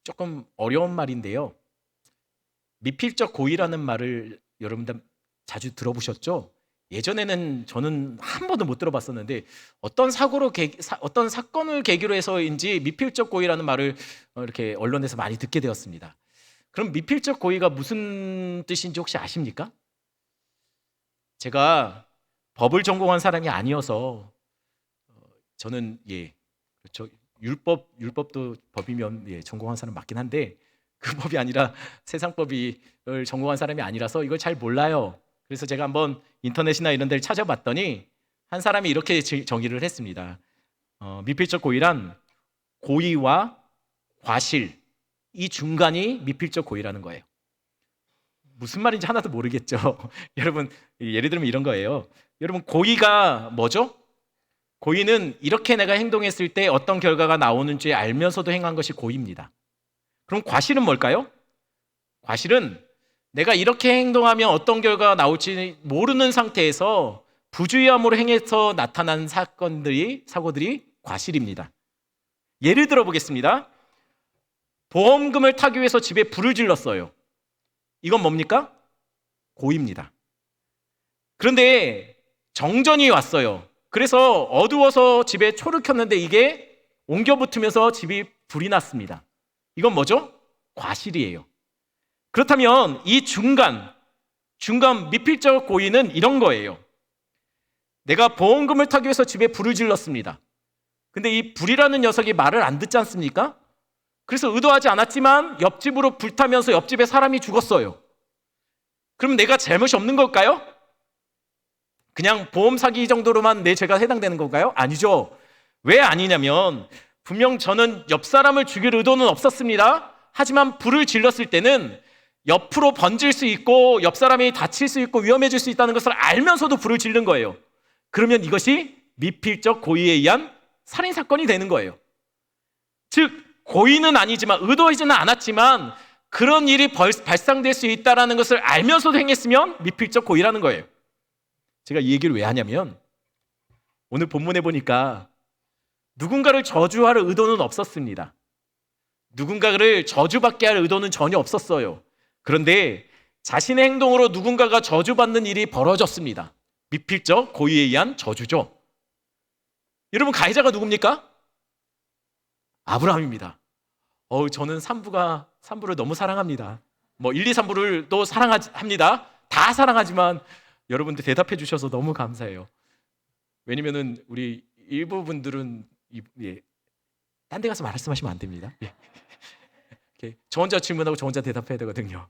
조금 어려운 말인데요. 미필적 고의라는 말을 여러분들 자주 들어보셨죠? 예전에는 저는 한 번도 못 들어봤었는데 어떤 사건을 계기로 해서인지 미필적 고의라는 말을 이렇게 언론에서 많이 듣게 되었습니다. 그럼 미필적 고의가 무슨 뜻인지 혹시 아십니까? 제가 법을 전공한 사람이 아니어서 저는 그렇죠. 율법도 법이면 전공한 사람 맞긴 한데 그 법이 아니라 세상법을 전공한 사람이 아니라서 이걸 잘 몰라요. 그래서 제가 한번 인터넷이나 이런 데를 찾아봤더니 한 사람이 이렇게 정의를 했습니다. 미필적 고의란 고의와 과실 이 중간이 미필적 고의라는 거예요. 무슨 말인지 하나도 모르겠죠. 여러분 예를 들면 이런 거예요. 여러분 고의가 뭐죠? 고의는 이렇게 내가 행동했을 때 어떤 결과가 나오는지 알면서도 행한 것이 고의입니다. 그럼 과실은 뭘까요? 과실은 내가 이렇게 행동하면 어떤 결과가 나올지 모르는 상태에서 부주의함으로 행해서 나타난 사고들이 과실입니다. 예를 들어 보겠습니다. 보험금을 타기 위해서 집에 불을 질렀어요. 이건 뭡니까? 고의입니다. 그런데 정전이 왔어요. 그래서 어두워서 집에 초를 켰는데 이게 옮겨 붙으면서 집이 불이 났습니다. 이건 뭐죠? 과실이에요. 그렇다면 이 중간 미필적 고의는 이런 거예요. 내가 보험금을 타기 위해서 집에 불을 질렀습니다. 근데 이 불이라는 녀석이 말을 안 듣지 않습니까? 그래서 의도하지 않았지만 옆집으로 불타면서 옆집에 사람이 죽었어요. 그럼 내가 잘못이 없는 걸까요? 그냥 보험 사기 정도로만 내 죄가 해당되는 건가요? 아니죠. 왜 아니냐면 분명 저는 옆 사람을 죽일 의도는 없었습니다. 하지만 불을 질렀을 때는 옆으로 번질 수 있고 옆 사람이 다칠 수 있고 위험해질 수 있다는 것을 알면서도 불을 지른 거예요. 그러면 이것이 미필적 고의에 의한 살인사건이 되는 거예요. 즉 고의는 아니지만 의도하지는 않았지만 그런 일이 발생될 수 있다는 것을 알면서도 행했으면 미필적 고의라는 거예요. 제가 이 얘기를 왜 하냐면 오늘 본문에 보니까 누군가를 저주할 의도는 없었습니다. 누군가를 저주받게 할 의도는 전혀 없었어요. 그런데 자신의 행동으로 누군가가 저주받는 일이 벌어졌습니다. 미필적 고의에 의한 저주죠. 여러분 가해자가 누굽니까? 아브라함입니다. 저는 3부를 너무 사랑합니다. 1, 2, 3부를 또 사랑합니다. 다 사랑하지만 여러분들 대답해 주셔서 너무 감사해요. 왜냐면은 우리 일부 분들은 딴 데 가서 말씀하시면 안 됩니다. 저 혼자 질문하고 저 혼자 대답해야 되거든요.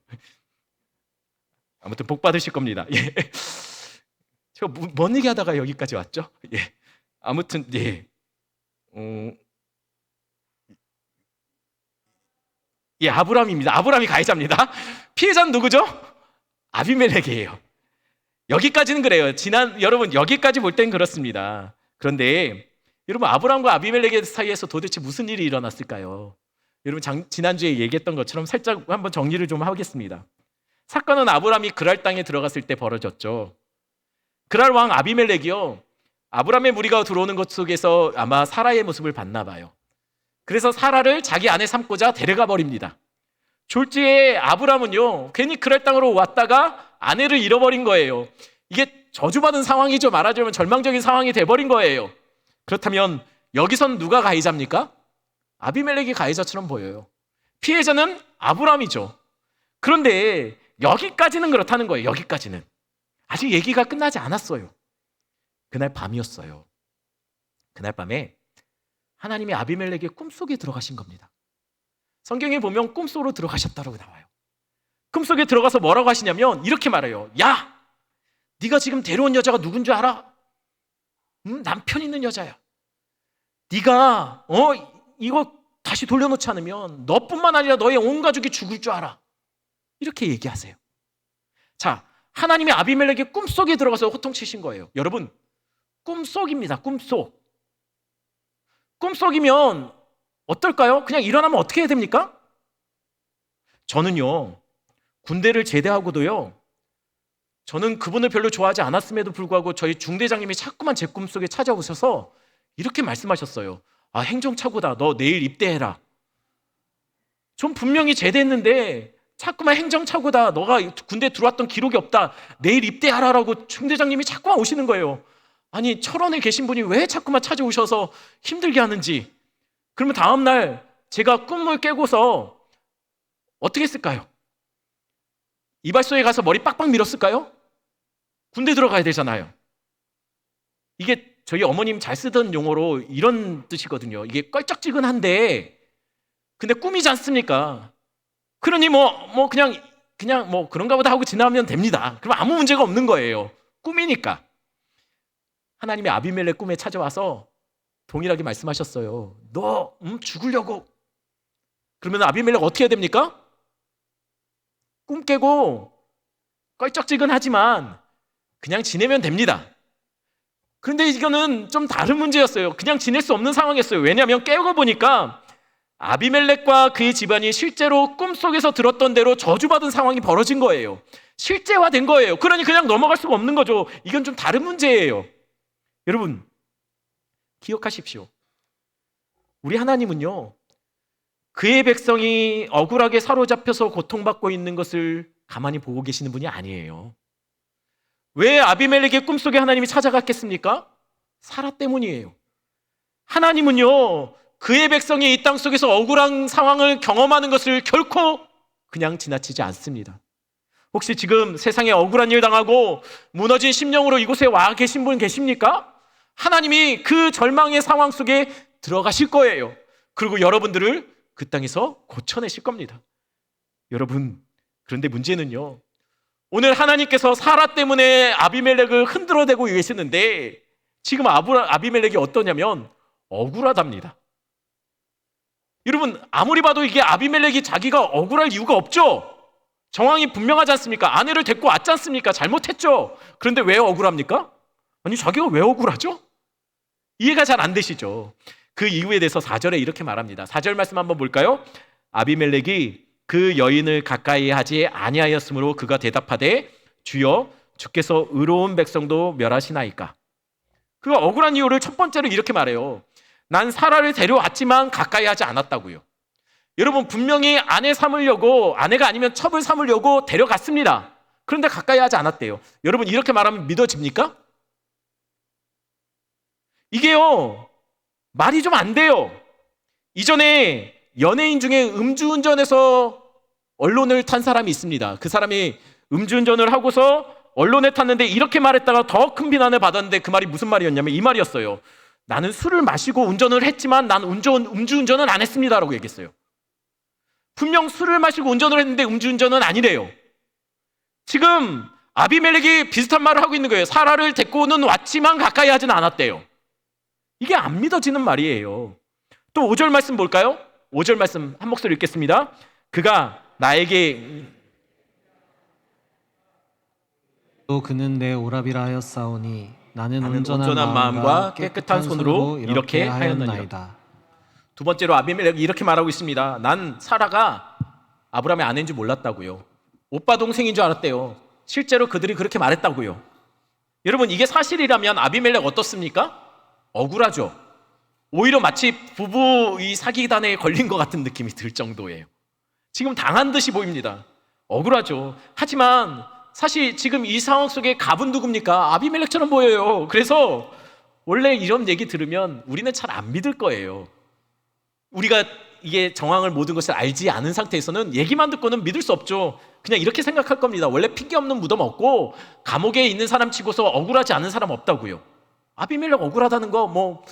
아무튼 복 받으실 겁니다. 제가 뭔 얘기하다가 여기까지 왔죠? 아무튼 아브라함입니다. 아브라함이 가해자입니다. 피해자는 누구죠? 아비멜렉이에요. 여기까지는 그래요. 여러분 여기까지 볼 땐 그렇습니다. 그런데 여러분 아브라함과 아비멜렉의 사이에서 도대체 무슨 일이 일어났을까요? 여러분 지난주에 얘기했던 것처럼 살짝 한번 정리를 좀 하겠습니다. 사건은 아브라함이 그랄 땅에 들어갔을 때 벌어졌죠. 그랄 왕 아비멜렉이요. 아브라함의 무리가 들어오는 것 속에서 아마 사라의 모습을 봤나 봐요. 그래서 사라를 자기 아내 삼고자 데려가 버립니다. 졸지에 아브라함은요 괜히 그랄 땅으로 왔다가 아내를 잃어버린 거예요. 이게 저주받은 상황이죠. 말하자면 절망적인 상황이 돼버린 거예요. 그렇다면 여기선 누가 가해자입니까? 아비멜렉이 가해자처럼 보여요. 피해자는 아브라함이죠. 그런데 여기까지는 그렇다는 거예요. 여기까지는 아직 얘기가 끝나지 않았어요. 그날 밤이었어요. 그날 밤에 하나님이 아비멜렉의 꿈속에 들어가신 겁니다. 성경에 보면 꿈속으로 들어가셨다고 나와요. 꿈속에 들어가서 뭐라고 하시냐면 이렇게 말해요. 야, 네가 지금 데려온 여자가 누군 줄 알아? 남편 있는 여자야. 네가 이거 다시 돌려놓지 않으면 너뿐만 아니라 너의 온 가족이 죽을 줄 알아. 이렇게 얘기하세요. 자, 하나님이 아비멜렉의 꿈속에 들어가서 호통치신 거예요. 여러분, 꿈속입니다. 꿈속. 꿈속이면 어떨까요? 그냥 일어나면 어떻게 해야 됩니까? 저는요, 군대를 제대하고도요, 저는 그분을 별로 좋아하지 않았음에도 불구하고 저희 중대장님이 자꾸만 제 꿈속에 찾아오셔서 이렇게 말씀하셨어요. 행정착오다. 너 내일 입대해라. 좀 분명히 제대했는데 자꾸만 행정착오다. 너가 군대 들어왔던 기록이 없다. 내일 입대하라라고 중대장님이 자꾸만 오시는 거예요. 아니 철원에 계신 분이 왜 자꾸만 찾아오셔서 힘들게 하는지. 그러면 다음날 제가 꿈을 깨고서 어떻게 했을까요? 이발소에 가서 머리 빡빡 밀었을까요? 군대 들어가야 되잖아요. 이게 저희 어머님 잘 쓰던 용어로 이런 뜻이거든요. 이게 껄쩍지근한데 근데 꿈이지 않습니까? 그러니 그냥 뭐 그런가 보다 하고 지나면 됩니다. 그럼 아무 문제가 없는 거예요. 꿈이니까. 하나님이 아비멜렉 꿈에 찾아와서 동일하게 말씀하셨어요. 너 죽으려고. 그러면 아비멜렉 어떻게 해야 됩니까? 꿈 깨고 껄쩍지근하지만 그냥 지내면 됩니다. 그런데 이거는 좀 다른 문제였어요. 그냥 지낼 수 없는 상황이었어요. 왜냐하면 깨고 보니까 아비멜렉과 그의 집안이 실제로 꿈속에서 들었던 대로 저주받은 상황이 벌어진 거예요. 실제화된 거예요. 그러니 그냥 넘어갈 수가 없는 거죠. 이건 좀 다른 문제예요. 여러분 기억하십시오. 우리 하나님은요, 그의 백성이 억울하게 사로잡혀서 고통받고 있는 것을 가만히 보고 계시는 분이 아니에요. 왜 아비멜렉의 꿈속에 하나님이 찾아갔겠습니까? 사라 때문이에요. 하나님은요, 그의 백성이 이 땅 속에서 억울한 상황을 경험하는 것을 결코 그냥 지나치지 않습니다. 혹시 지금 세상에 억울한 일 당하고 무너진 심령으로 이곳에 와 계신 분 계십니까? 하나님이 그 절망의 상황 속에 들어가실 거예요. 그리고 여러분들을 그 땅에서 고쳐내실 겁니다. 여러분, 그런데 문제는요, 오늘 하나님께서 사라 때문에 아비멜렉을 흔들어대고 계시는데 지금 아비멜렉이 어떠냐면 억울하답니다. 여러분 아무리 봐도 이게 아비멜렉이 자기가 억울할 이유가 없죠. 정황이 분명하지 않습니까? 아내를 데리고 왔지 않습니까? 잘못했죠. 그런데 왜 억울합니까? 아니 자기가 왜 억울하죠? 이해가 잘 안 되시죠? 그 이유에 대해서 4절에 이렇게 말합니다. 4절 말씀 한번 볼까요? 아비멜렉이 그 여인을 가까이 하지 아니하였으므로 그가 대답하되 주여 주께서 의로운 백성도 멸하시나이까. 그가 억울한 이유를 첫 번째로 이렇게 말해요. 난 사라를 데려왔지만 가까이 하지 않았다고요. 여러분 분명히 아내 삼으려고, 아내가 아니면 첩을 삼으려고 데려갔습니다. 그런데 가까이 하지 않았대요. 여러분 이렇게 말하면 믿어집니까? 이게요 말이 좀 안 돼요. 이전에 연예인 중에 음주운전해서 언론을 탄 사람이 있습니다. 그 사람이 음주운전을 하고서 언론에 탔는데 이렇게 말했다가 더 큰 비난을 받았는데 그 말이 무슨 말이었냐면 이 말이었어요. 나는 술을 마시고 운전을 했지만 난 음주운전은 안 했습니다 라고 얘기했어요. 분명 술을 마시고 운전을 했는데 음주운전은 아니래요. 지금 아비멜렉이 비슷한 말을 하고 있는 거예요. 사라를 데리고는 왔지만 가까이 하지는 않았대요. 이게 안 믿어지는 말이에요. 또 5절 말씀 볼까요? 5절 말씀 한 목소리 읽겠습니다. 그가 나에게 또 그는 내 오라비라 하였사오니 나는 온전한 마음과 깨끗한 손으로 이렇게 하였나이다. 두 번째로 아비멜렉이 이렇게 말하고 있습니다. 난 사라가 아브라함의 아내인 줄 몰랐다고요. 오빠 동생인 줄 알았대요. 실제로 그들이 그렇게 말했다고요. 여러분 이게 사실이라면 아비멜렉 어떻습니까? 억울하죠. 오히려 마치 부부 이 사기단에 걸린 것 같은 느낌이 들 정도예요. 지금 당한 듯이 보입니다. 억울하죠. 하지만 사실 지금 이 상황 속에 갑은 누굽니까? 아비멜렉처럼 보여요. 그래서 원래 이런 얘기 들으면 우리는 잘 안 믿을 거예요. 우리가 이게 정황을 모든 것을 알지 않은 상태에서는 얘기만 듣고는 믿을 수 없죠. 그냥 이렇게 생각할 겁니다. 원래 핑계 없는 무덤 없고 감옥에 있는 사람 치고서 억울하지 않은 사람 없다고요. 아비멜렉 억울하다는 거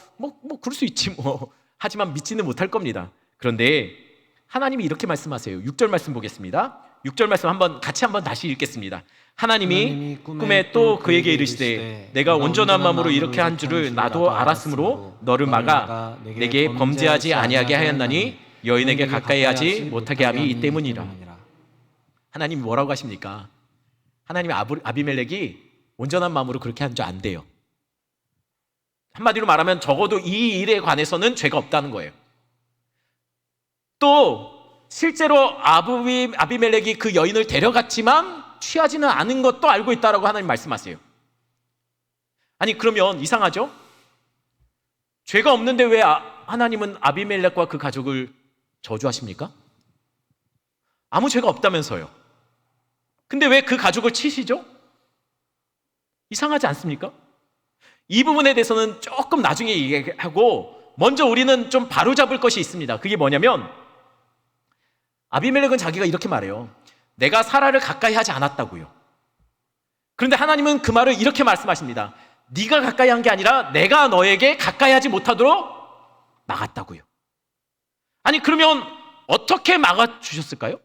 그럴 수 있지 뭐. 하지만 믿지는 못할 겁니다. 그런데 하나님이 이렇게 말씀하세요. 6절 말씀 보겠습니다. 6절 말씀 같이 한번 다시 읽겠습니다. 하나님이 꿈에 또 그에게 이르시되 내가 온전한 마음으로 이렇게 한 줄을 나도 알았으므로 너를 막아 내게 범죄하지 아니하게 하였나니 여인에게 가까이 하지 못하게 함이 이 때문이라. 하나님이 뭐라고 하십니까? 하나님이 아비멜렉이 온전한 마음으로 그렇게 한 줄 안 돼요. 한마디로 말하면 적어도 이 일에 관해서는 죄가 없다는 거예요. 또 실제로 아비멜렉이 그 여인을 데려갔지만 취하지는 않은 것도 알고 있다라고 하나님 말씀하세요. 아니 그러면 이상하죠? 죄가 없는데 왜 하나님은 아비멜렉과 그 가족을 저주하십니까? 아무 죄가 없다면서요. 근데 왜 그 가족을 치시죠? 이상하지 않습니까? 이 부분에 대해서는 조금 나중에 얘기하고 먼저 우리는 좀 바로잡을 것이 있습니다. 그게 뭐냐면 아비멜렉은 자기가 이렇게 말해요. 내가 사라를 가까이 하지 않았다고요. 그런데 하나님은 그 말을 이렇게 말씀하십니다. 네가 가까이 한 게 아니라 내가 너에게 가까이 하지 못하도록 막았다고요. 아니 그러면 어떻게 막아주셨을까요?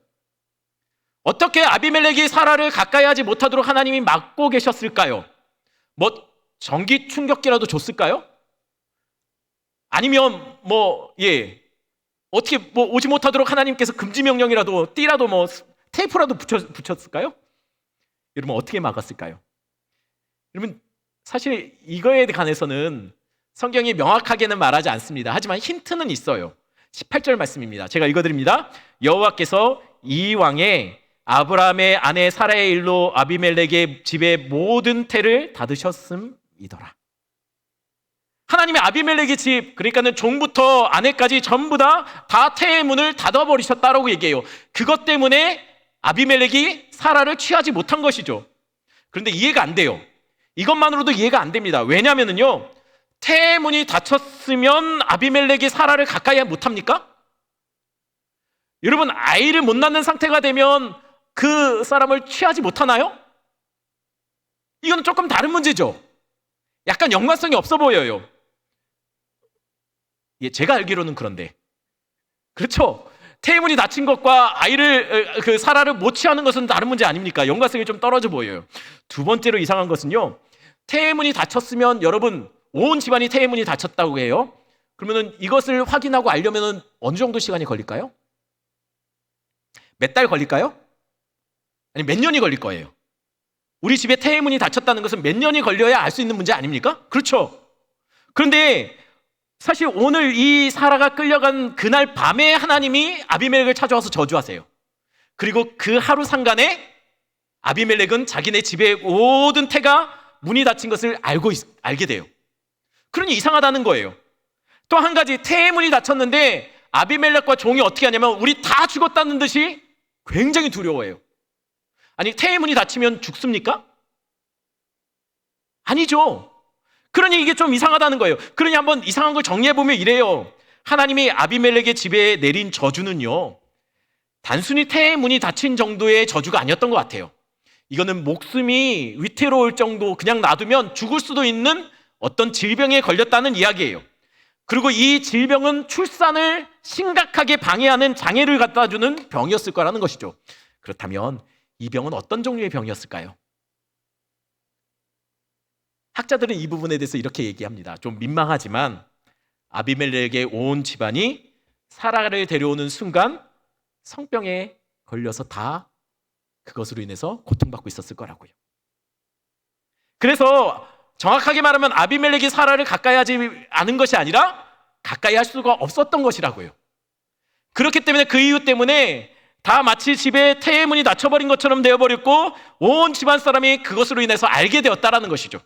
어떻게 아비멜렉이 사라를 가까이 하지 못하도록 하나님이 막고 계셨을까요? 뭐 전기 충격기라도 줬을까요? 아니면 어떻게 오지 못하도록 하나님께서 금지 명령이라도 띠라도 테이프라도 붙였을까요? 여러분 어떻게 막았을까요? 여러분 사실 이거에 관해서는 성경이 명확하게는 말하지 않습니다. 하지만 힌트는 있어요. 18절 말씀입니다. 제가 읽어드립니다. 여호와께서 이 왕의 아브라함의 아내 사라의 일로 아비멜렉의 집의 모든 태를 닫으셨음이더라. 하나님의 아비멜렉의 집, 그러니까는 종부터 아내까지 전부 다 태의 문을 닫아버리셨다라고 얘기해요. 그것 때문에 아비멜렉이 사라를 취하지 못한 것이죠. 그런데 이해가 안 돼요. 이것만으로도 이해가 안 됩니다. 왜냐하면요, 태의 문이 닫혔으면 아비멜렉이 사라를 가까이 못합니까? 여러분 아이를 못 낳는 상태가 되면 그 사람을 취하지 못하나요? 이건 조금 다른 문제죠. 약간 연관성이 없어 보여요. 제가 알기로는 그런데 그렇죠. 태의 문이 닫힌 것과 아이를 사라를 못 취하는 것은 다른 문제 아닙니까? 연관성이 좀 떨어져 보여요. 두 번째로 이상한 것은요, 태의 문이 닫혔으면 여러분 온 집안이 태의 문이 닫혔다고 해요. 그러면은 이것을 확인하고 알려면은 어느 정도 시간이 걸릴까요? 몇 달 걸릴까요? 아니 몇 년이 걸릴 거예요. 우리 집에 태의 문이 닫혔다는 것은 몇 년이 걸려야 알 수 있는 문제 아닙니까? 그렇죠. 그런데 사실 오늘 이 사라가 끌려간 그날 밤에 하나님이 아비멜렉을 찾아와서 저주하세요. 그리고 그 하루 상간에 아비멜렉은 자기네 집의 모든 태가 문이 닫힌 것을 알게 돼요. 그러니 이상하다는 거예요. 또 한 가지, 태의 문이 닫혔는데 아비멜렉과 종이 어떻게 하냐면 우리 다 죽었다는 듯이 굉장히 두려워해요. 아니 태의 문이 닫히면 죽습니까? 아니죠. 그러니 이게 좀 이상하다는 거예요. 그러니 한번 이상한 걸 정리해보면 이래요. 하나님이 아비멜렉의 집에 내린 저주는요, 단순히 태의 문이 닫힌 정도의 저주가 아니었던 것 같아요. 이거는 목숨이 위태로울 정도, 그냥 놔두면 죽을 수도 있는 어떤 질병에 걸렸다는 이야기예요. 그리고 이 질병은 출산을 심각하게 방해하는 장애를 갖다 주는 병이었을 거라는 것이죠. 그렇다면 이 병은 어떤 종류의 병이었을까요? 학자들은 이 부분에 대해서 이렇게 얘기합니다. 좀 민망하지만 아비멜렉의 온 집안이 사라를 데려오는 순간 성병에 걸려서 다 그것으로 인해서 고통받고 있었을 거라고요. 그래서 정확하게 말하면 아비멜렉이 사라를 가까이 하지 않은 것이 아니라 가까이 할 수가 없었던 것이라고요. 그렇기 때문에 그 이유 때문에 다 마치 집에 태의 문이 닫혀버린 것처럼 되어버렸고 온 집안 사람이 그것으로 인해서 알게 되었다라는 것이죠.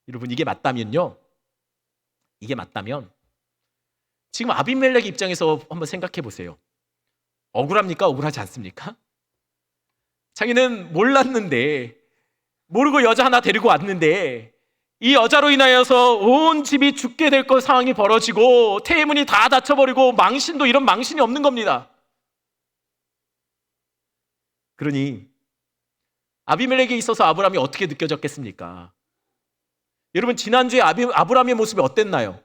여러분 이게 맞다면 지금 아비멜렉 입장에서 한번 생각해 보세요. 억울합니까? 억울하지 않습니까? 자기는 몰랐는데, 모르고 여자 하나 데리고 왔는데 이 여자로 인하여서 온 집이 죽게 될 것 상황이 벌어지고 태의 문이 다 닫혀버리고 망신도 이런 망신이 없는 겁니다. 그러니 아비멜렉에 있어서 아브라함이 어떻게 느껴졌겠습니까? 여러분 지난주에 아브라함의 모습이 어땠나요?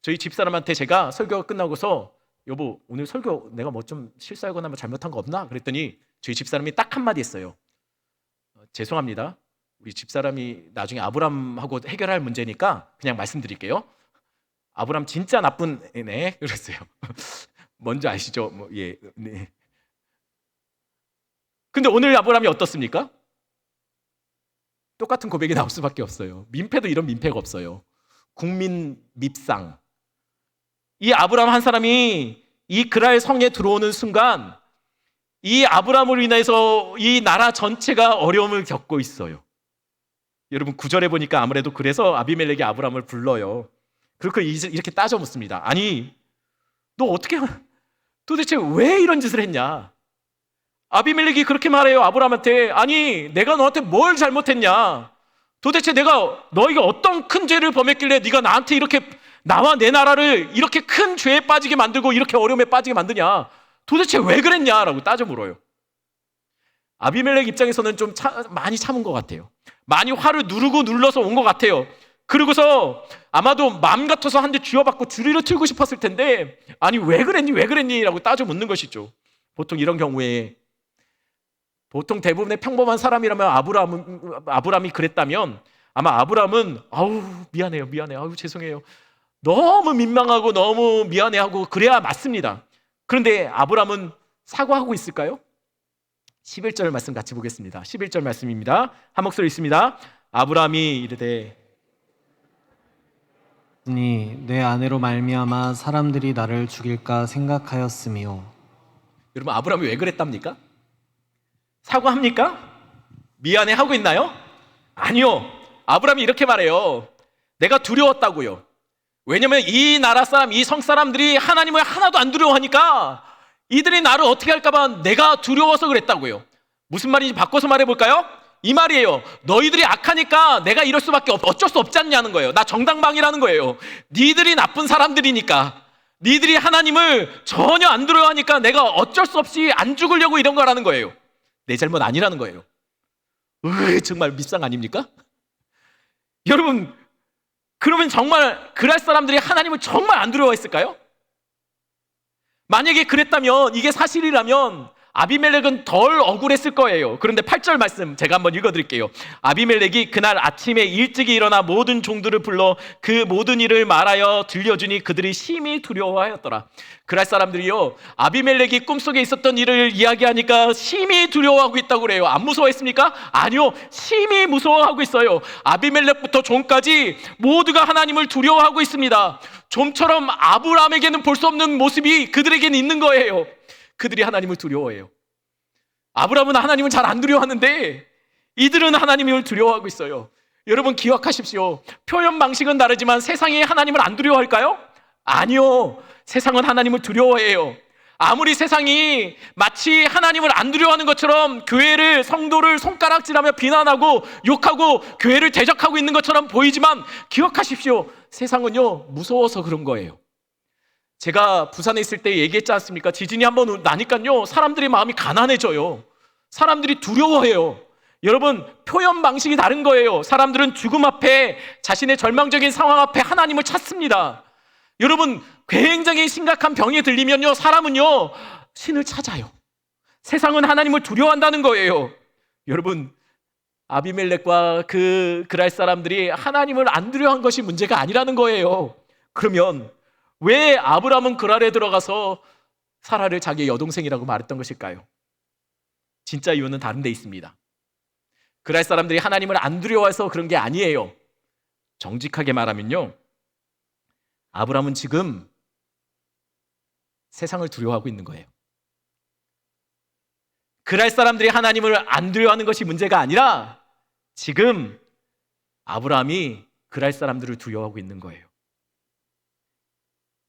저희 집사람한테 제가 설교가 끝나고서 여보 오늘 설교 내가 뭐 좀 실수하거나 뭐 잘못한 거 없나? 그랬더니 저희 집사람이 딱 한마디 했어요. 죄송합니다. 우리 집사람이 나중에 아브라함하고 해결할 문제니까 그냥 말씀드릴게요. 아브라함 진짜 나쁜 애네. 그랬어요. 뭔지 아시죠? 네. 근데 오늘 아브라함이 어떻습니까? 똑같은 고백이 나올 수밖에 없어요. 민폐도 이런 민폐가 없어요. 국민 밉상. 이 아브라함 한 사람이 이 그랄 성에 들어오는 순간 이 아브라함으로 인해서 이 나라 전체가 어려움을 겪고 있어요. 여러분 9절에 보니까 아무래도 그래서 아비멜렉이 아브라함을 불러요. 그렇게 이렇게 따져 묻습니다. 아니 너 어떻게 도대체 왜 이런 짓을 했냐? 아비멜렉이 그렇게 말해요. 아브라함한테. 아니, 내가 너한테 뭘 잘못했냐? 도대체 내가 너에게 어떤 큰 죄를 범했길래 네가 나한테 이렇게 나와 내 나라를 이렇게 큰 죄에 빠지게 만들고 이렇게 어려움에 빠지게 만드냐? 도대체 왜 그랬냐라고 따져 물어요. 아비멜렉 입장에서는 좀 많이 참은 것 같아요. 많이 화를 누르고 눌러서 온 것 같아요. 그러고서 아마도 마음 같아서 한 대 쥐어받고 주리를 틀고 싶었을 텐데, 아니 왜 그랬니 라고 따져 묻는 것이죠. 보통 이런 경우에, 보통 대부분의 평범한 사람이라면 아브라함이 그랬다면 아마 아브라함은 아우 미안해요 아우 죄송해요 너무 민망하고 너무 미안해하고 그래야 맞습니다. 그런데 아브라함은 사과하고 있을까요? 11절 말씀 같이 보겠습니다. 11절 말씀입니다. 한 목소리 있습니다. 아브라함이 이르되 내 아내로 말미암아 사람들이 나를 죽일까 생각하였으며. 여러분, 아브라함이 왜 그랬답니까? 사과합니까? 미안해 하고 있나요? 아니요. 아브라함이 이렇게 말해요. 내가 두려웠다고요. 왜냐면 이 나라 사람, 이 성 사람들이 하나님을 하나도 안 두려워하니까 이들이 나를 어떻게 할까봐 내가 두려워서 그랬다고요. 무슨 말인지 바꿔서 말해볼까요? 이 말이에요. 너희들이 악하니까 내가 이럴 수밖에 어쩔 수 없지 않냐는 거예요. 나 정당방위라는 거예요. 니들이 나쁜 사람들이니까, 니들이 하나님을 전혀 안 두려워하니까 내가 어쩔 수 없이 안 죽으려고 이런 거라는 거예요. 내 잘못 아니라는 거예요. 정말 밉상 아닙니까? 여러분, 그러면 정말 그럴 사람들이 하나님을 정말 안 두려워했을까요? 만약에 그랬다면, 이게 사실이라면 아비멜렉은 덜 억울했을 거예요. 그런데 8절 말씀 제가 한번 읽어드릴게요. 아비멜렉이 그날 아침에 일찍이 일어나 모든 종들을 불러 그 모든 일을 말하여 들려주니 그들이 심히 두려워하였더라. 그랄 사람들이요, 아비멜렉이 꿈속에 있었던 일을 이야기하니까 심히 두려워하고 있다고 그래요. 안 무서워했습니까? 아니요, 심히 무서워하고 있어요. 아비멜렉부터 종까지 모두가 하나님을 두려워하고 있습니다. 좀처럼 아브라함에게는 볼 수 없는 모습이 그들에게는 있는 거예요. 그들이 하나님을 두려워해요. 아브라함은 하나님을 잘 안 두려워하는데 이들은 하나님을 두려워하고 있어요. 여러분 기억하십시오. 표현 방식은 다르지만 세상이 하나님을 안 두려워할까요? 아니요. 세상은 하나님을 두려워해요. 아무리 세상이 마치 하나님을 안 두려워하는 것처럼 교회를, 성도를 손가락질하며 비난하고 욕하고 교회를 대적하고 있는 것처럼 보이지만 기억하십시오. 세상은요, 무서워서 그런 거예요. 제가 부산에 있을 때 얘기했지 않습니까? 지진이 한번 나니까요, 사람들의 마음이 가난해져요. 사람들이 두려워해요. 여러분, 표현 방식이 다른 거예요. 사람들은 죽음 앞에, 자신의 절망적인 상황 앞에 하나님을 찾습니다. 여러분, 굉장히 심각한 병이 들리면요, 사람은요, 신을 찾아요. 세상은 하나님을 두려워한다는 거예요. 여러분, 아비멜렉과 그랄 사람들이 하나님을 안 두려워한 것이 문제가 아니라는 거예요. 그러면 왜 아브라함은 그랄에 들어가서 사라를 자기의 여동생이라고 말했던 것일까요? 진짜 이유는 다른 데 있습니다. 그랄 사람들이 하나님을 안 두려워해서 그런 게 아니에요. 정직하게 말하면요, 아브라함은 지금 세상을 두려워하고 있는 거예요. 그랄 사람들이 하나님을 안 두려워하는 것이 문제가 아니라 지금 아브라함이 그랄 사람들을 두려워하고 있는 거예요.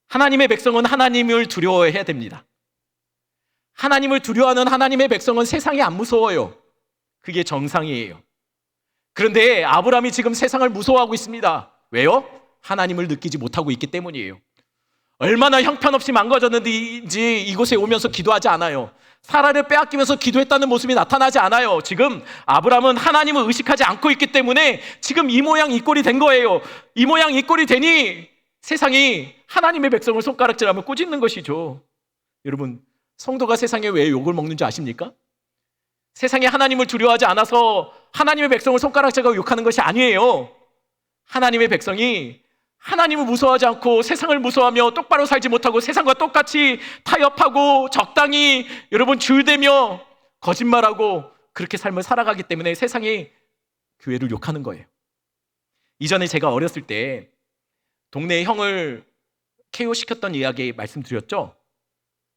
하나님의 백성은 하나님을 두려워해야 됩니다. 하나님을 두려워하는 하나님의 백성은 세상이 안 무서워요. 그게 정상이에요. 그런데 아브라함이 지금 세상을 무서워하고 있습니다. 왜요? 하나님을 느끼지 못하고 있기 때문이에요. 얼마나 형편없이 망가졌는지 이곳에 오면서 기도하지 않아요. 사라를 빼앗기면서 기도했다는 모습이 나타나지 않아요. 지금 아브라함은 하나님을 의식하지 않고 있기 때문에 지금 이 모양 이 꼴이 된 거예요. 이 모양 이 꼴이 되니 세상이 하나님의 백성을 손가락질하며 꾸짖는 것이죠. 여러분, 성도가 세상에 왜 욕을 먹는지 아십니까? 세상에 하나님을 두려워하지 않아서 하나님의 백성을 손가락질하고 욕하는 것이 아니에요. 하나님의 백성이 하나님을 무서워하지 않고 세상을 무서워하며 똑바로 살지 못하고 세상과 똑같이 타협하고 적당히 여러분 줄대며 거짓말하고 그렇게 삶을 살아가기 때문에 세상이 교회를 욕하는 거예요. 이전에 제가 어렸을 때 동네 형을 KO 시켰던 이야기 말씀드렸죠?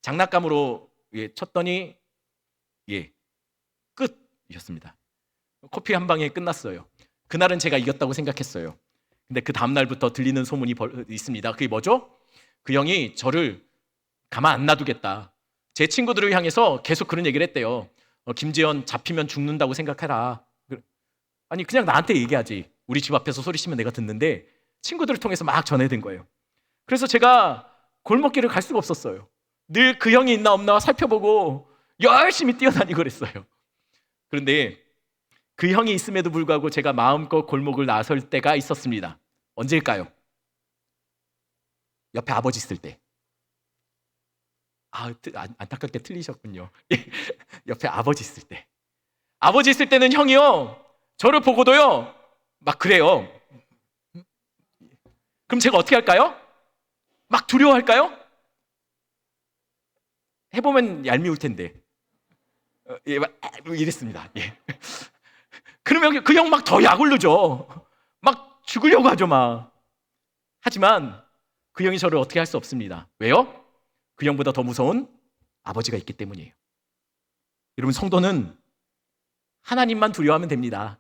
장난감으로 쳤더니 끝이었습니다. 커피 한 방에 끝났어요. 그날은 제가 이겼다고 생각했어요. 근데 그 다음날부터 들리는 소문이 있습니다. 그게 뭐죠? 그 형이 저를 가만 안 놔두겠다. 제 친구들을 향해서 계속 그런 얘기를 했대요. 김재현 잡히면 죽는다고 생각해라. 아니 그냥 나한테 얘기하지. 우리 집 앞에서 소리치면 내가 듣는데 친구들을 통해서 막 전해든 거예요. 그래서 제가 골목길을 갈 수가 없었어요. 늘 그 형이 있나 없나 살펴보고 열심히 뛰어다니고 그랬어요. 그런데 그 형이 있음에도 불구하고 제가 마음껏 골목을 나설 때가 있었습니다. 언제일까요? 옆에 아버지 있을 때. 안타깝게 틀리셨군요. 옆에 아버지 있을 때. 아버지 있을 때는 형이요, 저를 보고도요 막 그래요. 그럼 제가 어떻게 할까요? 막 두려워할까요? 해보면 얄미울 텐데. 이랬습니다. 그러면 그 형 막 더 약올르죠. 막 죽으려고 하죠 막. 하지만 그 형이 저를 어떻게 할 수 없습니다. 왜요? 그 형보다 더 무서운 아버지가 있기 때문이에요. 여러분, 성도는 하나님만 두려워하면 됩니다.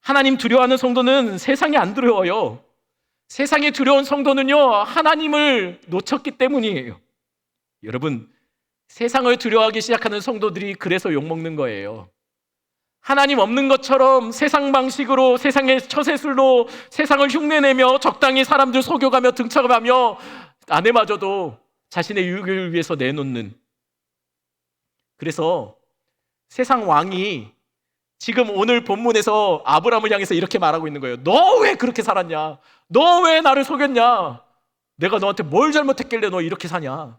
하나님 두려워하는 성도는 세상이 안 두려워요. 세상에 두려운 성도는요, 하나님을 놓쳤기 때문이에요. 여러분, 세상을 두려워하기 시작하는 성도들이 그래서 욕먹는 거예요. 하나님 없는 것처럼 세상 방식으로, 세상의 처세술로 세상을 흉내내며 적당히 사람들 속여가며 등쳐가며 아내마저도 자신의 유익을 위해서 내놓는, 그래서 세상 왕이 지금 오늘 본문에서 아브라함을 향해서 이렇게 말하고 있는 거예요. 너 왜 그렇게 살았냐? 너 왜 나를 속였냐? 내가 너한테 뭘 잘못했길래 너 이렇게 사냐?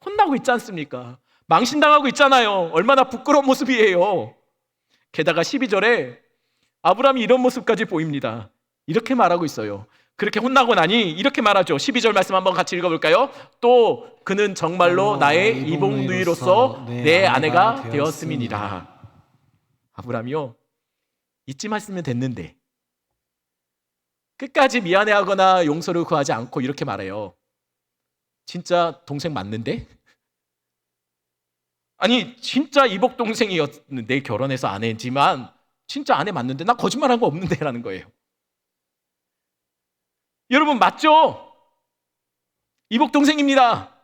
혼나고 있지 않습니까? 망신당하고 있잖아요. 얼마나 부끄러운 모습이에요. 게다가 12절에 아브라함이 이런 모습까지 보입니다. 이렇게 말하고 있어요. 그렇게 혼나고 나니 이렇게 말하죠. 12절 말씀 한번 같이 읽어볼까요? 또 그는 정말로 나의 이복누이로서 내 아내가 되었음이니라. 아브라함이요, 이쯤 했으면 됐는데 끝까지 미안해하거나 용서를 구하지 않고 이렇게 말해요. 진짜 동생 맞는데? 아니 진짜 이복 동생이었는데 결혼해서 아내지만 진짜 아내 맞는데 나 거짓말한 거 없는데 라는 거예요. 여러분, 맞죠? 이복 동생입니다.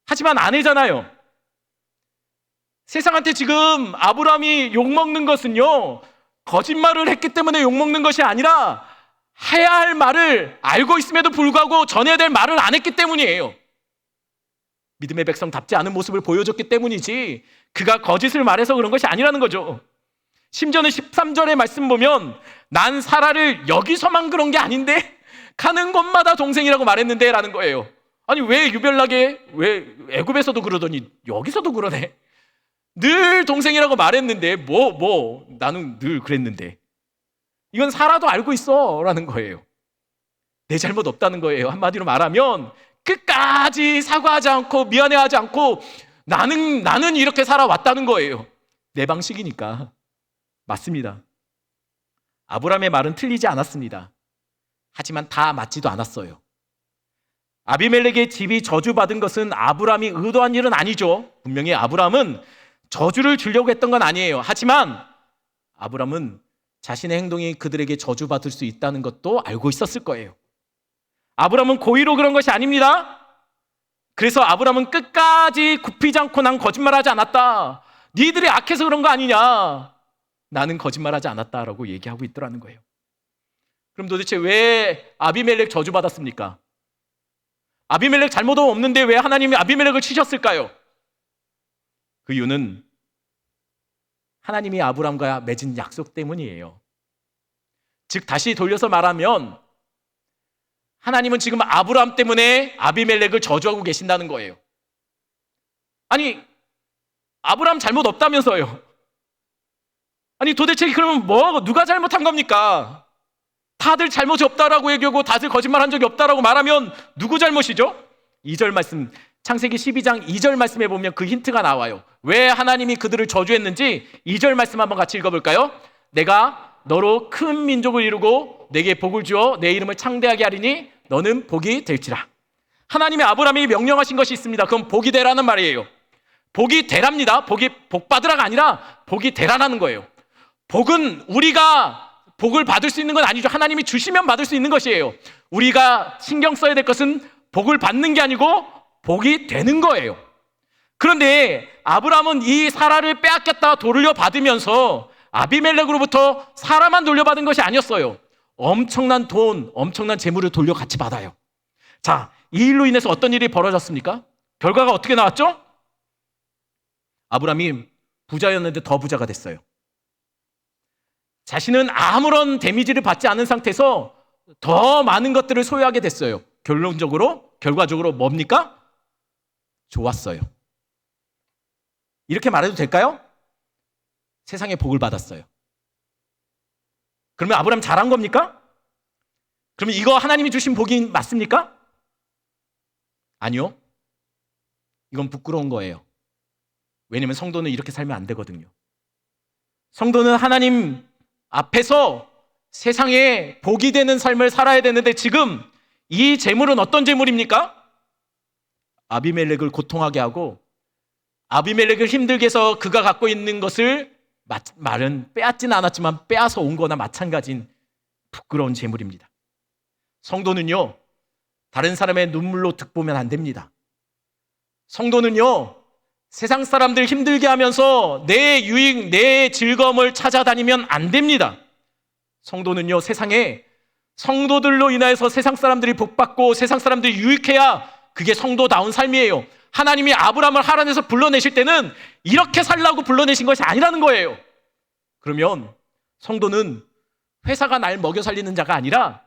하지만 아내잖아요. 세상한테 지금 아브라함이 욕먹는 것은요, 거짓말을 했기 때문에 욕먹는 것이 아니라 해야 할 말을 알고 있음에도 불구하고 전해야 될 말을 안 했기 때문이에요. 믿음의 백성답지 않은 모습을 보여줬기 때문이지 그가 거짓을 말해서 그런 것이 아니라는 거죠. 심지어는 13절의 말씀 보면 난 사라를 여기서만 그런 게 아닌데 가는 곳마다 동생이라고 말했는데 라는 거예요. 아니 왜 유별나게, 왜 애굽에서도 그러더니 여기서도 그러네. 늘 동생이라고 말했는데 나는 늘 그랬는데 이건 사라도 알고 있어 라는 거예요. 내 잘못 없다는 거예요. 한마디로 말하면 끝까지 사과하지 않고 미안해하지 않고 나는 이렇게 살아왔다는 거예요. 내 방식이니까. 맞습니다. 아브라함의 말은 틀리지 않았습니다. 하지만 다 맞지도 않았어요. 아비멜렉의 집이 저주받은 것은 아브라함이 의도한 일은 아니죠. 분명히 아브라함은 저주를 주려고 했던 건 아니에요. 하지만 아브라함은 자신의 행동이 그들에게 저주받을 수 있다는 것도 알고 있었을 거예요. 아브라함은 고의로 그런 것이 아닙니다. 그래서 아브라함은 끝까지 굽히지 않고 난 거짓말하지 않았다. 니들이 악해서 그런 거 아니냐. 나는 거짓말하지 않았다라고 얘기하고 있더라는 거예요. 그럼 도대체 왜 아비멜렉 저주받았습니까? 아비멜렉 잘못은 없는데 왜 하나님이 아비멜렉을 치셨을까요? 그 이유는 하나님이 아브라함과 맺은 약속 때문이에요. 즉 다시 돌려서 말하면 하나님은 지금 아브라함 때문에 아비멜렉을 저주하고 계신다는 거예요. 아니 아브라함 잘못 없다면서요. 아니 도대체 그러면 누가 잘못한 겁니까? 다들 잘못이 없다라고 얘기하고 다들 거짓말한 적이 없다라고 말하면 누구 잘못이죠? 2절 말씀, 창세기 12장 2절 말씀에 보면 그 힌트가 나와요. 왜 하나님이 그들을 저주했는지 2절 말씀 한번 같이 읽어볼까요? 내가 너로 큰 민족을 이루고 내게 복을 주어 내 이름을 창대하게 하리니 너는 복이 될지라. 하나님의 아브라함이 명령하신 것이 있습니다. 그건 복이 되라는 말이에요. 복이 되랍니다. 복 받으라가 아니라 복이 되라는 거예요. 복은 우리가 복을 받을 수 있는 건 아니죠. 하나님이 주시면 받을 수 있는 것이에요. 우리가 신경 써야 될 것은 복을 받는 게 아니고 복이 되는 거예요. 그런데 아브라함은 이 사라를 빼앗겼다 돌려받으면서 아비멜렉으로부터 사라만 돌려받은 것이 아니었어요. 엄청난 돈, 엄청난 재물을 돌려 같이 받아요. 자, 이 일로 인해서 어떤 일이 벌어졌습니까? 결과가 어떻게 나왔죠? 아브라함이 부자였는데 더 부자가 됐어요. 자신은 아무런 데미지를 받지 않은 상태에서 더 많은 것들을 소유하게 됐어요. 결과적으로 뭡니까? 좋았어요. 이렇게 말해도 될까요? 세상에 복을 받았어요. 그러면 아브라함 잘한 겁니까? 그러면 이거 하나님이 주신 복이 맞습니까? 아니요. 이건 부끄러운 거예요. 왜냐하면 성도는 이렇게 살면 안 되거든요. 성도는 하나님 앞에서 세상에 복이 되는 삶을 살아야 되는데 지금 이 재물은 어떤 재물입니까? 아비멜렉을 고통하게 하고 아비멜렉을 힘들게 해서 그가 갖고 있는 것을 말은 빼앗지는 않았지만 빼앗아 온 거나 마찬가지인 부끄러운 재물입니다. 성도는요, 다른 사람의 눈물로 득보면 안 됩니다. 성도는요, 세상 사람들 힘들게 하면서 내 유익, 내 즐거움을 찾아다니면 안 됩니다. 성도는요, 세상에 성도들로 인하여서 세상 사람들이 복받고 세상 사람들이 유익해야 그게 성도다운 삶이에요. 하나님이 아브라함을 하란에서 불러내실 때는 이렇게 살라고 불러내신 것이 아니라는 거예요. 그러면 성도는 회사가 날 먹여 살리는 자가 아니라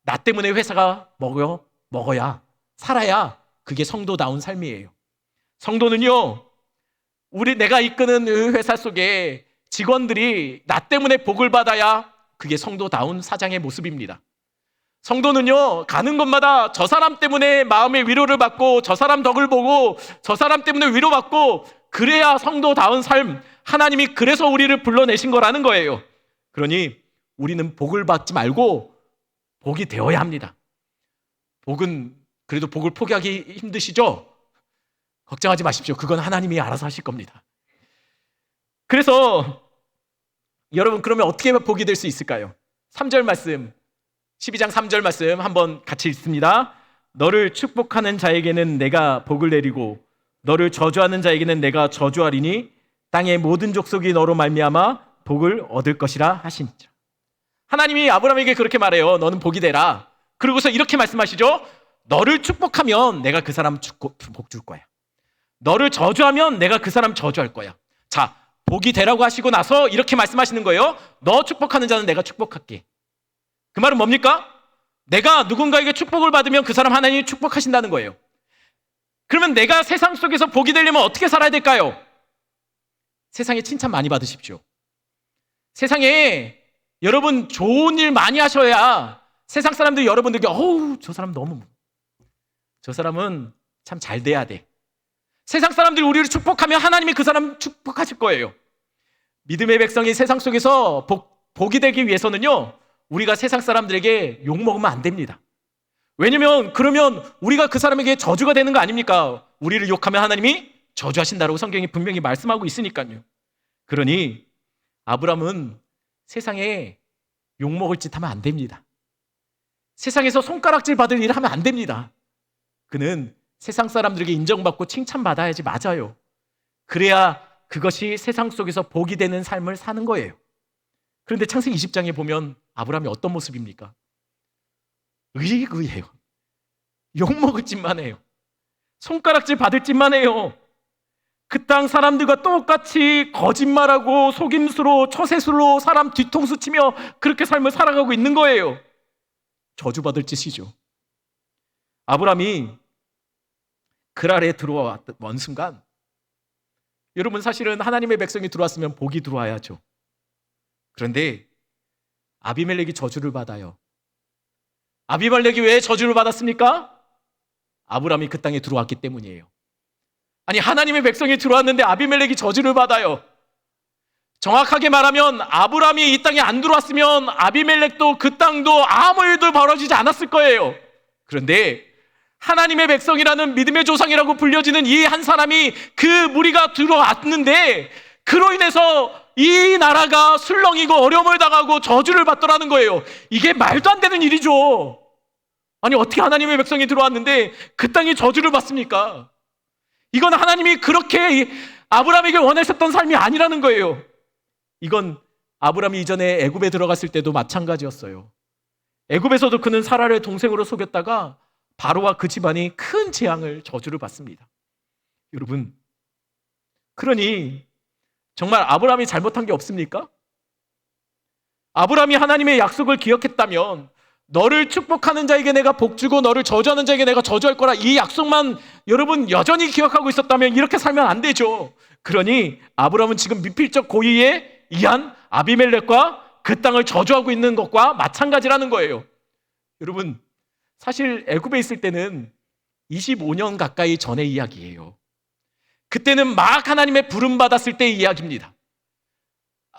나 때문에 회사가 먹어야 살아야 그게 성도다운 삶이에요. 성도는요, 내가 이끄는 회사 속에 직원들이 나 때문에 복을 받아야 그게 성도다운 사장의 모습입니다. 성도는요, 가는 곳마다 저 사람 때문에 마음의 위로를 받고 저 사람 덕을 보고 저 사람 때문에 위로받고 그래야 성도다운 삶, 하나님이 그래서 우리를 불러내신 거라는 거예요. 그러니 우리는 복을 받지 말고 복이 되어야 합니다. 그래도 복을 포기하기 힘드시죠? 걱정하지 마십시오. 그건 하나님이 알아서 하실 겁니다. 그래서 여러분, 그러면 어떻게 복이 될 수 있을까요? 3절 말씀, 12장 3절 말씀 한번 같이 읽습니다. 너를 축복하는 자에게는 내가 복을 내리고 너를 저주하는 자에게는 내가 저주하리니 땅의 모든 족속이 너로 말미암아 복을 얻을 것이라 하시니라. 하나님이 아브라함에게 그렇게 말해요. 너는 복이 되라. 그러고서 이렇게 말씀하시죠. 너를 축복하면 내가 그 사람 복 줄 거야. 너를 저주하면 내가 그 사람 저주할 거야. 자, 복이 되라고 하시고 나서 이렇게 말씀하시는 거예요. 너 축복하는 자는 내가 축복할게. 그 말은 뭡니까? 내가 누군가에게 축복을 받으면 그 사람 하나님이 축복하신다는 거예요. 그러면 내가 세상 속에서 복이 되려면 어떻게 살아야 될까요? 세상에 칭찬 많이 받으십시오. 세상에 여러분 좋은 일 많이 하셔야 세상 사람들이 여러분들에게 저 사람은 참 잘 돼야 돼. 세상 사람들이 우리를 축복하면 하나님이 그 사람 축복하실 거예요. 믿음의 백성이 세상 속에서 복이 되기 위해서는요, 우리가 세상 사람들에게 욕먹으면 안 됩니다. 왜냐면 그러면 우리가 그 사람에게 저주가 되는 거 아닙니까? 우리를 욕하면 하나님이 저주하신다라고 성경이 분명히 말씀하고 있으니까요. 그러니 아브라함은 세상에 욕먹을 짓 하면 안 됩니다. 세상에서 손가락질 받을 일 하면 안 됩니다. 그는 세상 사람들에게 인정받고 칭찬받아야지 맞아요. 그래야 그것이 세상 속에서 복이 되는 삶을 사는 거예요. 그런데 창세기 20장에 보면 아브라함이 어떤 모습입니까? 의리구이해요. 욕먹을 짓만 해요. 손가락질 받을 짓만 해요. 그 땅 사람들과 똑같이 거짓말하고 속임수로 처세술로 사람 뒤통수 치며 그렇게 삶을 살아가고 있는 거예요. 저주받을 짓이죠. 아브라함이 그랄에 들어온 순간, 여러분 사실은 하나님의 백성이 들어왔으면 복이 들어와야죠. 그런데 아비멜렉이 저주를 받아요. 아비멜렉이 왜 저주를 받았습니까? 아브라함이 그 땅에 들어왔기 때문이에요. 아니, 하나님의 백성이 들어왔는데 아비멜렉이 저주를 받아요. 정확하게 말하면 아브라함이 이 땅에 안 들어왔으면 아비멜렉도 그 땅도 아무 일도 벌어지지 않았을 거예요. 그런데 하나님의 백성이라는 믿음의 조상이라고 불려지는 이 한 사람이 그 무리가 들어왔는데 그로 인해서 이 나라가 술렁이고 어려움을 당하고 저주를 받더라는 거예요. 이게 말도 안 되는 일이죠. 아니 어떻게 하나님의 백성이 들어왔는데 그 땅이 저주를 받습니까? 이건 하나님이 그렇게 아브라함에게 원하셨던 삶이 아니라는 거예요. 이건 아브라함이 이전에 애굽에 들어갔을 때도 마찬가지였어요. 애굽에서도 그는 사라를 동생으로 속였다가 바로와 그 집안이 큰 재앙을 저주를 받습니다. 여러분, 그러니 정말 아브라함이 잘못한 게 없습니까? 아브라함이 하나님의 약속을 기억했다면 너를 축복하는 자에게 내가 복 주고 너를 저주하는 자에게 내가 저주할 거라, 이 약속만 여러분 여전히 기억하고 있었다면 이렇게 살면 안 되죠. 그러니 아브라함은 지금 미필적 고의에 의한 아비멜렉과 그 땅을 저주하고 있는 것과 마찬가지라는 거예요. 여러분, 사실 애굽에 있을 때는 25년 가까이 전의 이야기예요. 그때는 막 하나님의 부름 받았을 때의 이야기입니다.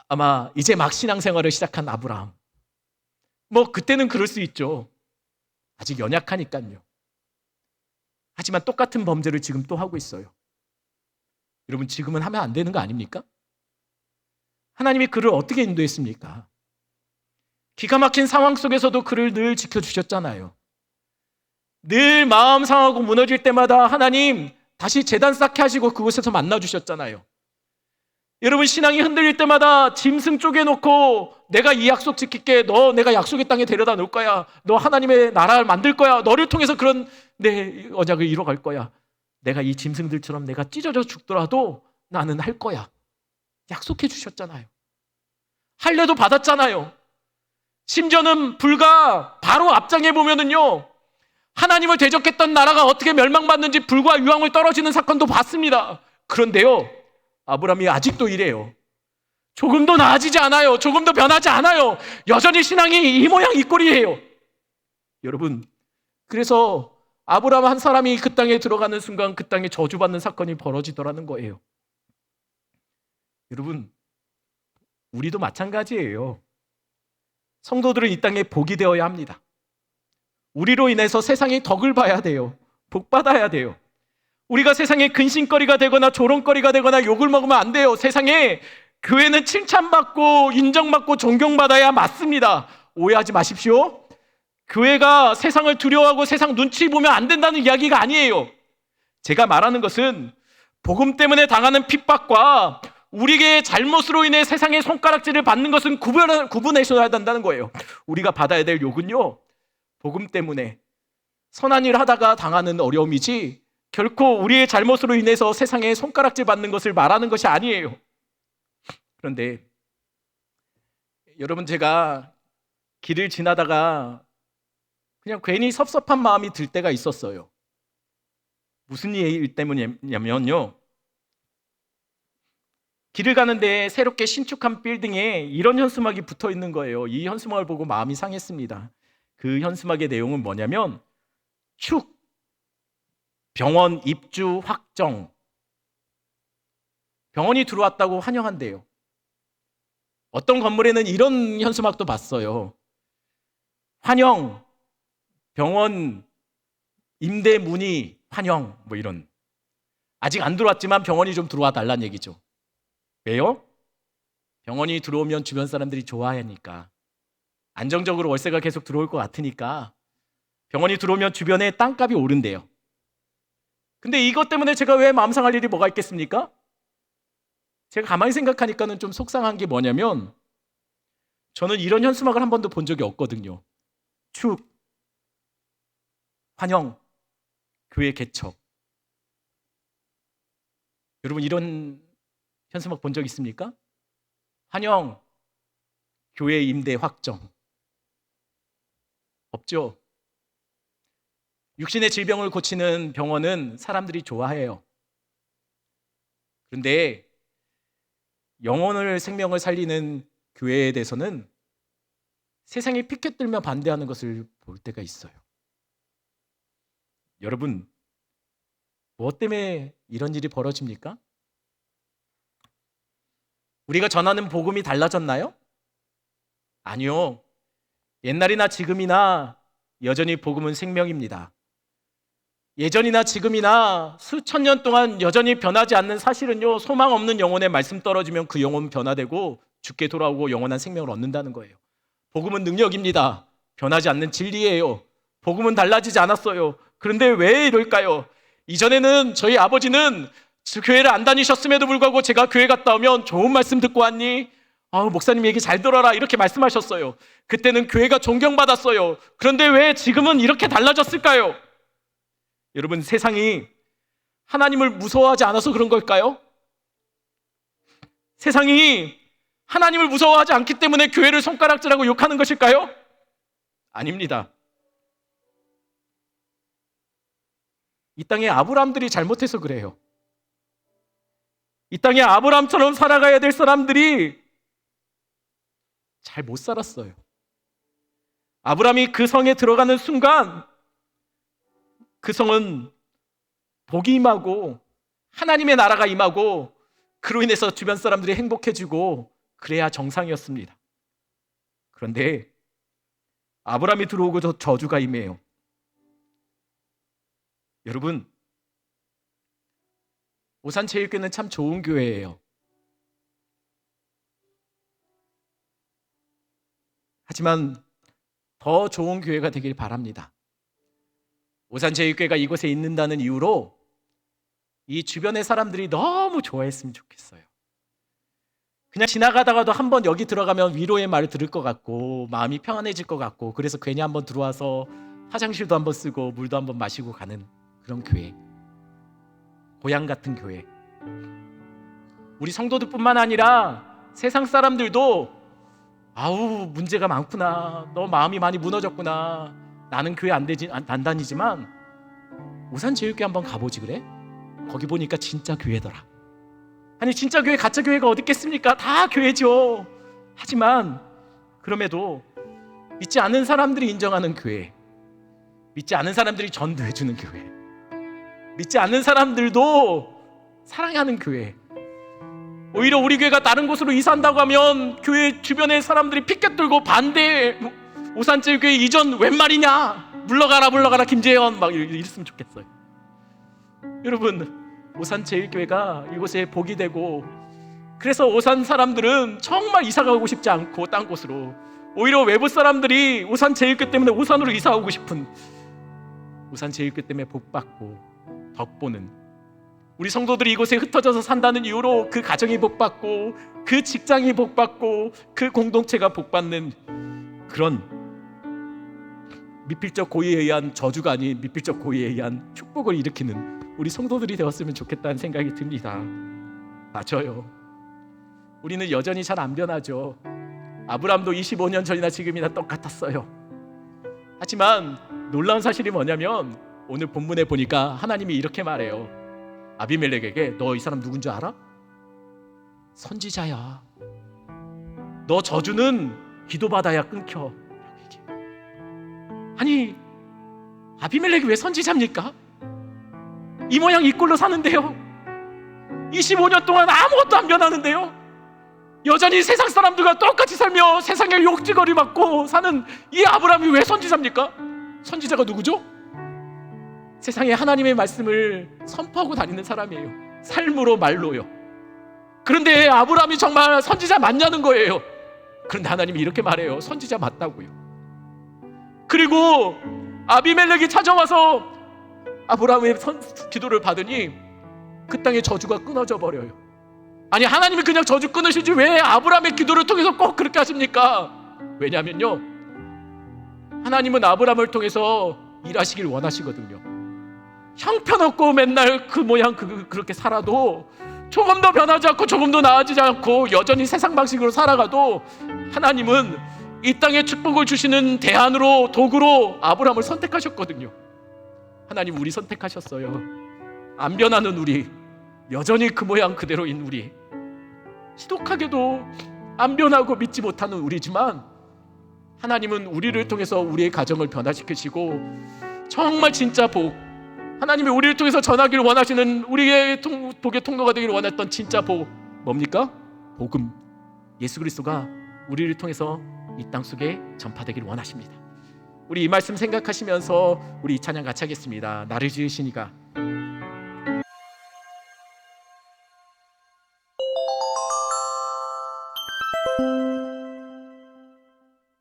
아마 이제 막 신앙생활을 시작한 아브라함, 뭐 그때는 그럴 수 있죠. 아직 연약하니까요. 하지만 똑같은 범죄를 지금 또 하고 있어요. 여러분, 지금은 하면 안 되는 거 아닙니까? 하나님이 그를 어떻게 인도했습니까? 기가 막힌 상황 속에서도 그를 늘 지켜주셨잖아요. 늘 마음 상하고 무너질 때마다 하나님 다시 제단 쌓게 하시고 그곳에서 만나주셨잖아요. 여러분, 신앙이 흔들릴 때마다 짐승 쪼개놓고 내가 이 약속 지킬게, 너 내가 약속의 땅에 데려다 놓을 거야, 너 하나님의 나라를 만들 거야, 너를 통해서 그런 내 언약을 이뤄갈 거야, 내가 이 짐승들처럼 내가 찢어져 죽더라도 나는 할 거야, 약속해 주셨잖아요. 할례도 받았잖아요. 심지어는 불과 바로 앞장에 보면은요, 하나님을 대적했던 나라가 어떻게 멸망받는지 불과 유황을 떨어지는 사건도 봤습니다. 그런데요, 아브라함이 아직도 이래요. 조금도 나아지지 않아요. 조금도 변하지 않아요. 여전히 신앙이 이 모양 이 꼴이에요. 여러분, 그래서 아브라함 한 사람이 그 땅에 들어가는 순간 그 땅에 저주받는 사건이 벌어지더라는 거예요. 여러분, 우리도 마찬가지예요. 성도들은 이 땅에 복이 되어야 합니다. 우리로 인해서 세상이 덕을 봐야 돼요. 복 받아야 돼요. 우리가 세상에 근심거리가 되거나 조롱거리가 되거나 욕을 먹으면 안 돼요. 세상에 교회는 칭찬받고 인정받고 존경받아야 맞습니다. 오해하지 마십시오. 교회가 세상을 두려워하고 세상 눈치 보면 안 된다는 이야기가 아니에요. 제가 말하는 것은 복음 때문에 당하는 핍박과 우리의 잘못으로 인해 세상의 손가락질을 받는 것은 구분해서야 한다는 거예요. 우리가 받아야 될 욕은요, 복음 때문에 선한 일 하다가 당하는 어려움이지 결코 우리의 잘못으로 인해서 세상에 손가락질 받는 것을 말하는 것이 아니에요. 그런데 여러분, 제가 길을 지나다가 그냥 괜히 섭섭한 마음이 들 때가 있었어요. 무슨 일 때문이냐면요, 길을 가는데 새롭게 신축한 빌딩에 이런 현수막이 붙어 있는 거예요. 이 현수막을 보고 마음이 상했습니다. 그 현수막의 내용은 뭐냐면, 축 병원 입주 확정, 병원이 들어왔다고 환영한대요. 어떤 건물에는 이런 현수막도 봤어요. 환영, 병원 임대 문의 환영, 뭐 이런. 아직 안 들어왔지만 병원이 좀 들어와 달라는 얘기죠. 왜요? 병원이 들어오면 주변 사람들이 좋아하니까, 안정적으로 월세가 계속 들어올 것 같으니까 병원이 들어오면 주변에 땅값이 오른대요. 근데 이것 때문에 제가 왜 마음 상할 일이 뭐가 있겠습니까? 제가 가만히 생각하니까는 좀 속상한 게 뭐냐면, 저는 이런 현수막을 한 번도 본 적이 없거든요. 축, 환영, 교회 개척. 여러분, 이런 현수막 본 적 있습니까? 환영, 교회 임대 확정. 없죠. 육신의 질병을 고치는 병원은 사람들이 좋아해요. 그런데 영혼을, 생명을 살리는 교회에 대해서는 세상이 피켓 들며 반대하는 것을 볼 때가 있어요. 여러분, 무엇 때문에 이런 일이 벌어집니까? 우리가 전하는 복음이 달라졌나요? 아니요. 옛날이나 지금이나 여전히 복음은 생명입니다. 예전이나 지금이나 수천 년 동안 여전히 변하지 않는 사실은요, 소망 없는 영혼의 말씀 떨어지면 그 영혼 변화되고 죽게 돌아오고 영원한 생명을 얻는다는 거예요. 복음은 능력입니다. 변하지 않는 진리예요. 복음은 달라지지 않았어요. 그런데 왜 이럴까요? 이전에는 저희 아버지는 교회를 안 다니셨음에도 불구하고 제가 교회 갔다 오면 좋은 말씀 듣고 왔니? 목사님 얘기 잘 들어라 이렇게 말씀하셨어요. 그때는 교회가 존경받았어요. 그런데 왜 지금은 이렇게 달라졌을까요? 여러분, 세상이 하나님을 무서워하지 않아서 그런 걸까요? 세상이 하나님을 무서워하지 않기 때문에 교회를 손가락질하고 욕하는 것일까요? 아닙니다. 이 땅에 아브라함들이 잘못해서 그래요. 이 땅에 아브라함처럼 살아가야 될 사람들이 잘 못 살았어요. 아브라함이 그 성에 들어가는 순간 그 성은 복이 임하고 하나님의 나라가 임하고 그로 인해서 주변 사람들이 행복해지고 그래야 정상이었습니다. 그런데 아브라함이 들어오고 저주가 임해요. 여러분, 오산제일교회는 참 좋은 교회예요. 하지만 더 좋은 교회가 되길 바랍니다. 오산제일교회가 이곳에 있는다는 이유로 이 주변의 사람들이 너무 좋아했으면 좋겠어요. 그냥 지나가다가도 한번 여기 들어가면 위로의 말을 들을 것 같고 마음이 평안해질 것 같고 그래서 괜히 한번 들어와서 화장실도 한번 쓰고 물도 한번 마시고 가는 그런 교회, 고향 같은 교회. 우리 성도들뿐만 아니라 세상 사람들도 문제가 많구나, 너 마음이 많이 무너졌구나, 나는 교회 안 다니지만 오산제일교회 한번 가보지 그래? 거기 보니까 진짜 교회더라. 아니 진짜 교회 가짜 교회가 어디 있겠습니까? 다 교회죠. 하지만 그럼에도 믿지 않는 사람들이 인정하는 교회, 믿지 않는 사람들이 전도해주는 교회, 믿지 않는 사람들도 사랑하는 교회. 오히려 우리 교회가 다른 곳으로 이사한다고 하면 교회 주변의 사람들이 피켓 들고 반대, 오산제일교회 이전 웬 말이냐, 물러가라 김재현 막 이랬으면 좋겠어요. 여러분, 오산제일교회가 이곳에 복이 되고 그래서 오산 사람들은 정말 이사 가고 싶지 않고 딴 곳으로, 오히려 외부 사람들이 오산제일교회 때문에 오산으로 이사 오고 싶은, 오산제일교회 때문에 복받고 덕보는 우리 성도들이 이곳에 흩어져서 산다는 이유로 그 가정이 복받고 그 직장이 복받고 그 공동체가 복받는 그런 미필적 고의에 의한 저주가 아닌 미필적 고의에 의한 축복을 일으키는 우리 성도들이 되었으면 좋겠다는 생각이 듭니다. 맞아요. 우리는 여전히 잘 안 변하죠. 아브라함도 25년 전이나 지금이나 똑같았어요. 하지만 놀라운 사실이 뭐냐면 오늘 본문에 보니까 하나님이 이렇게 말해요. 아비멜렉에게 너 이 사람 누군 줄 알아? 선지자야. 너 저주는 기도받아야 끊겨. 아니 아비멜렉이 왜 선지자입니까? 이 모양 이 꼴로 사는데요. 25년 동안 아무것도 안 변하는데요. 여전히 세상 사람들과 똑같이 살며 세상의 욕지거리 받고 사는 이 아브라함이 왜 선지자입니까? 선지자가 누구죠? 세상에 하나님의 말씀을 선포하고 다니는 사람이에요. 삶으로 말로요. 그런데 아브라함이 정말 선지자 맞냐는 거예요. 그런데 하나님이 이렇게 말해요. 선지자 맞다고요. 그리고 아비멜렉이 찾아와서 아브라함의 기도를 받으니 그 땅의 저주가 끊어져 버려요. 아니 하나님이 그냥 저주 끊으시지 왜 아브라함의 기도를 통해서 꼭 그렇게 하십니까? 왜냐면요, 하나님은 아브라함을 통해서 일하시길 원하시거든요. 형편없고 맨날 그 모양 그렇게 살아도 조금 더 변하지 않고 조금 더 나아지지 않고 여전히 세상 방식으로 살아가도 하나님은 이 땅에 축복을 주시는 대안으로, 도구로 아브라함을 선택하셨거든요. 하나님 우리 선택하셨어요. 안 변하는 우리, 여전히 그 모양 그대로인 우리, 지독하게도 안 변하고 믿지 못하는 우리지만 하나님은 우리를 통해서 우리의 가정을 변화시키시고 정말 진짜 복, 하나님이 우리를 통해서 전하기를 원하시는 우리의 복의 통로가 되기를 원했던 진짜 복, 뭡니까? 복음, 예수 그리스도가 우리를 통해서 이 땅 속에 전파되기를 원하십니다. 우리 이 말씀 생각하시면서 우리 이 찬양 같이 하겠습니다. 나를 지으시니가.